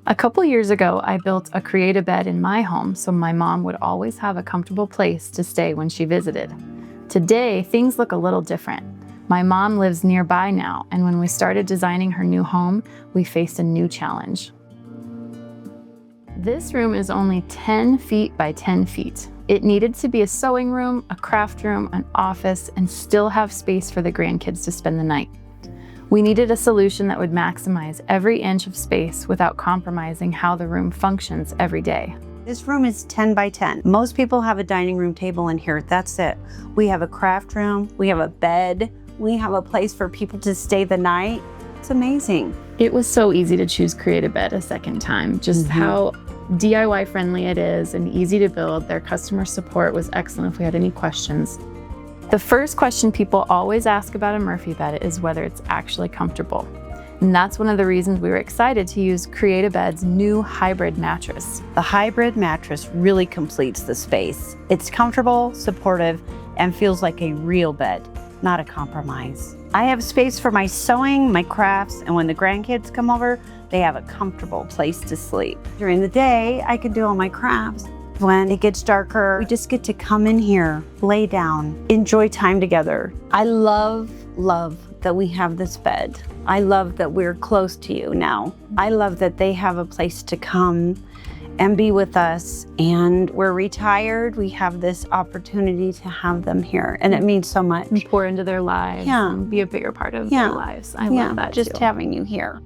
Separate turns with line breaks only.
A couple years ago, I built a Create-A-Bed in my home so my mom would always have a comfortable place to stay when she visited. Today, things look a little different. My mom lives nearby now, and when we started designing her new home, we faced a new challenge. This room is only 10 feet by 10 feet. It needed to be a sewing room, a craft room, an office, and still have space for the grandkids to spend the night. We needed a solution that would maximize every inch of space without compromising how the room functions every day.
This room is 10 by 10. Most people have a dining room table in here. That's it. We have a craft room, we have a bed, we have a place for people to stay the night. It's amazing.
It was so easy to choose Create-A-Bed a second time. Just how DIY friendly it is and easy to build. Their customer support was excellent if we had any questions. The first question people always ask about a Murphy bed is whether it's actually comfortable. And that's one of the reasons we were excited to use Create-A-Bed's new hybrid mattress.
The hybrid mattress really completes the space. It's comfortable, supportive, and feels like a real bed, not a compromise. I have space for my sewing, my crafts, and when the grandkids come over, they have a comfortable place to sleep. During the day, I can do all my crafts. When it gets darker, we just get to come in here, lay down, enjoy time together. I love that we have this bed. I love that we're close to you now. I love that they have a place to come and be with us. And we're retired. We have this opportunity to have them here. And it means so much.
And pour into their lives and be a bigger part of their lives. I love that
just
too.
Having you here.